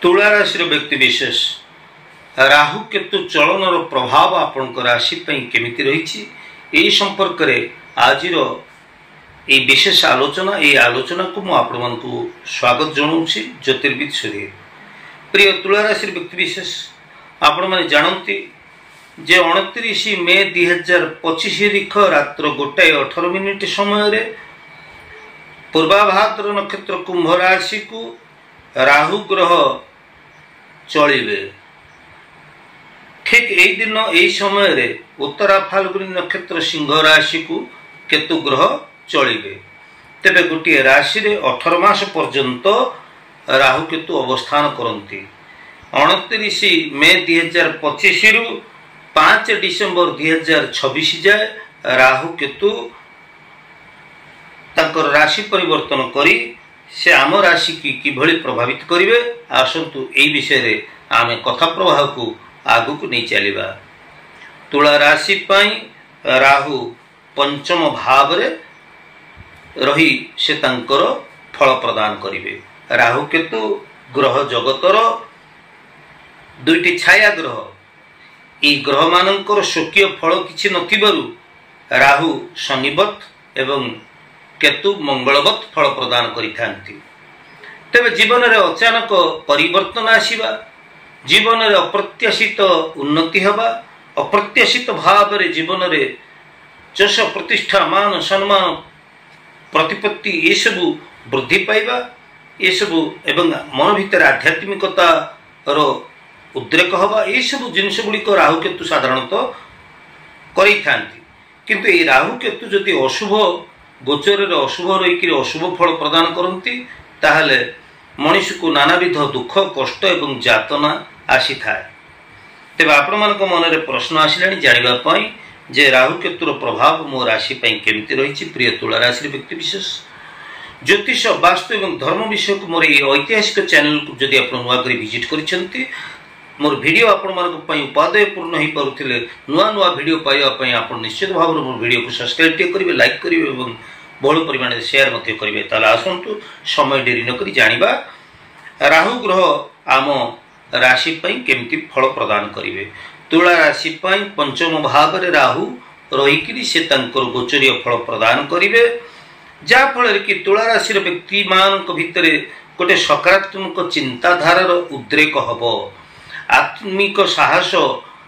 तुला राशि व्यक्ति विशेष राहु केतु चलन प्रभाव आपण राशि केमिति रही संपर्क में आज ये विशेष आलोचना ये आलोचना को मुझे स्वागत जनाऊँ ज्योतिर्विद सूर्य प्रिय तुला राशि व्यक्ति विशेष आपण मैंने जानती जे 29 मे 2025 रात्र 1:18 समय पूर्वाभाद्र नक्षत्र कुंभ राशि को राहु ग्रह चलिबे। ठीक यही दिन यही समय उत्तरा फाल्गुनी नक्षत्र सिंह राशि को केतु ग्रह चलिबे। तेबे गोटे राशि रे 18 मास पर्यंत राहु केतु अवस्थान करती। 29 मे 2025 रु 5 डिसेम्बर 2026 जाए राहु केतु तांकर राशि परिवर्तन करी से आम राशि की किभली प्रभावित करिवे आसंतु एई विषय रे आमे कथा प्रवाह को आगु को नहीं चलिबा। तुला राशि पई राहु पंचम भाव रे रही से तांकर फल प्रदान करिवे। राहु केतु ग्रह जगतर दुईटी छाया ग्रह ई ग्रह मानकर स्वकीय फल किछि नथिबारु राहु शनिवत एवं केतु मंगलवत फल प्रदान करिथांती। तेबे जीवन रे अचानक परिवर्तन आसीबा, जीवन रे अप्रत्याशित उन्नति हबा, अप्रत्याशित भाव रे जीवन रे यश प्रतिष्ठा मान सम्मान प्रतिपत्ति ये सबु वृद्धि पाइबा ये सबु एवं मन भीतर आध्यात्मिकता रो उद्रेक हवा ये सब जिनिस गुड़िक राहु केतु साधारणतः करिथांती। किंतु ये राहु केतु जदि अशुभ गोचर अशुभ रही अशुभ फल प्रदान करती ताहले मनुष्य को नानाविध दुख कष्ट एवं जातना आसी थाए। तेबे आपण मानक मन रे प्रश्न आसिलानी जानिबा पई जे राहु केतुर प्रभाव मो राशि पई केमिति रहिछि। प्रिय तुला राशि व्यक्ति विशेष ज्योतिष वास्तु एवं धर्म विषय को मोर ऐतिहासिक चैनल को जदि आपण नुआ करी विजिट करिसेंती मोर वीडियो आपण मानक पई उपादेय पूर्ण ही परुथिले नुआ नुआ वीडियो पाइबा पई आपण निश्चित भाव मोर वीडियो को सब्सक्राइब करिवे लाइक करिवे एवं बहुल परिमाण में शेयर मध्य करिवे। ताले आसंतु समय डेरी न करी जानिबा राहु ग्रह आम राशि पई केमिति फल प्रदान करिवे। तुला राशि पई पंचम भाव रे राहु रहिकिरी से तांकर गोचरीय फल प्रदान करिवे जा फल कि तुला राशि रे व्यक्ति मानक भितरे गोटे सकारात्मक चिंताधारार उद्रेक हबो, आत्मिक साहस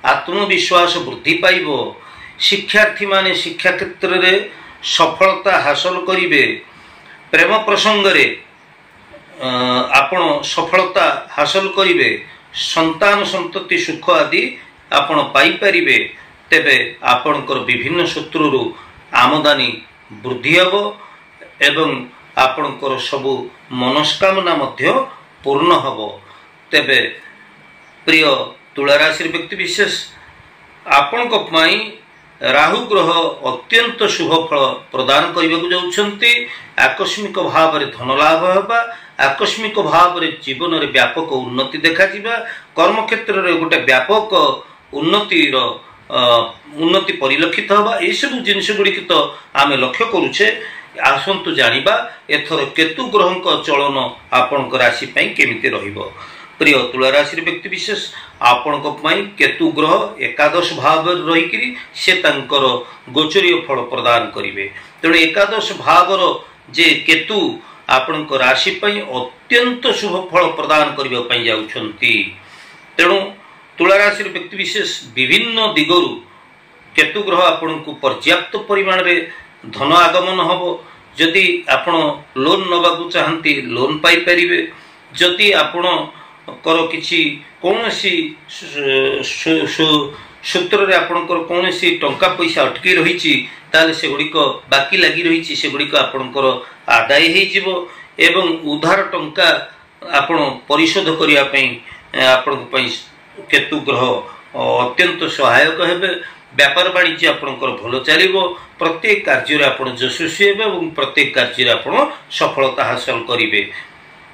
आत्मविश्वास वृद्धि पाइब, शिक्षार्थी माने शिक्षा क्षेत्र रे सफलता हासिल करिवे, प्रेम प्रसंग रे आपण सफलता हासिल करिवे, संतान संतति सुख आदि आपण पाई परिवे। तेबे आपणकर विभिन्न सूत्रु आमदानी वृद्धि हबो एवं आपणकर सबु मनस्कामना मध्य पूर्ण हबो। तेबे प्रिय तुला राशि व्यक्ति विशेष आपणक पई राहु ग्रह अत्यंत शुभ फल प्रदान करने जाउछंती। आकस्मिक भाव रे धन लाभ होबा, आकस्मिक भाव रे जीवन रे व्यापक उन्नति देखा जिबा, कर्म क्षेत्र रे गोटे व्यापक उन्नति परिलक्षित होबा ए सब जिनिस गुडी तो आमे लक्ष्य करूछे। आसंतु जानिबा एथर केतु ग्रहक चलन आपणक राशि पई केमिति रहिबो। प्रिय तुला राशि व्यक्ति विशेष आपणक पई केतु ग्रह एकादश भाव रही से तांकर गोचरीय फल प्रदान करिवे। तेणु एकादश भावर जे केतु आपणक राशि पई अत्यंत शुभ फल प्रदान करबा पई जाउछंती। तेणु तुला राशि व्यक्ति विशेष विभिन्न दिगरु केतु ग्रह आपणक पर्याप्त परिमाण रे धन आगमन हबो। जदि आपण लोन नबाकू चाहंती लोन पाई परिवे, जदि आपण कर किछि कोनोसी सूत्र रे आपणकर कोनोसी टंका पैसा अटकी रहिछि ताले से गुडिक बाकी लागि रहिछि से गुडिक आपणकर आदाय हेइ जिवो एवं उधार टंका आपण परिशोध करिया पई आपणक पई केतु ग्रह अत्यंत सहायक हेबे। व्यापार वाणिज्य आपणकर भलो चलिबो, प्रत्येक कार्य रे आपण यशस्वी हेबे एवं प्रत्येक कार्य रे आपण सफलता हासिल करिवे।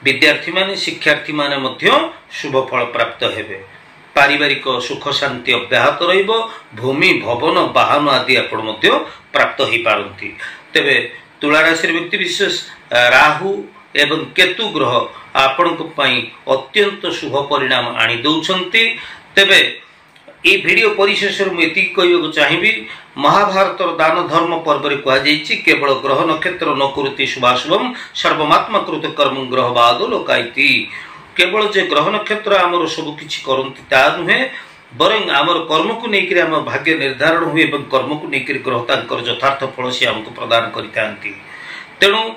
विद्यार्थी माने शिक्षार्थी माने मध्य शुभ फल प्राप्त हेबे। पारिवारिक सुख शांति अब्याहत रहिबो, भूमि भवन वाहन आदि आपण मध्य प्राप्त होई पारंती। तेबे तुला राशि व्यक्ति विशेष राहु एवं केतु ग्रह आपणक अत्यंत शुभ परिणाम आनी दौरान तेबे ये वीडियो परिशेष मुझे कहूँ चाहिए महाभारत दान धर्म पर्व कहुई केवल ग्रह नक्षत्र न कुरुति शुभाशुभम सर्वमात्मा कृत कर्म ग्रह बाद लोकायती केवल जे ग्रह नक्षत्र आमर सबकि करती ता नुहे बरং आमर कर्म को लेकर आम भाग्य निर्धारण हुए कर्म को लेकर ग्रह तांकर यथार्थ फल से आमको प्रदान करते तेणु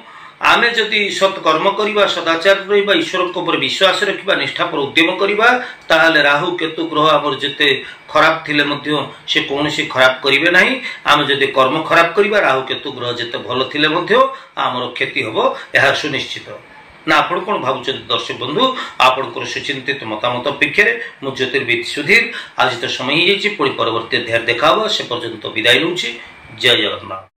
आमे जदि सत्कर्म करवा सदाचार रहा ईश्वर पर विश्वास रखा निष्ठा पर उद्यम करवा ताहले राहु केतु ग्रह आमर जिते खराब थिले मध्य से कौन सी खराब करेंगे ना आम जदि कर्म खराब करवा राहु केतु ग्रह जिते भल थिले मध्य आमर क्षति हम यह सुनिश्चित ना आपण कौन भावुं दर्शक बंधु आपंकर सुचिंतित मतामत अपेक्षा मु ज्योतिर्विद सुधीर आज तो समय ही पुणी परवर्ती अध्याय देखा से पर्यंत विदाय नौछि। जय जगन्नाथ।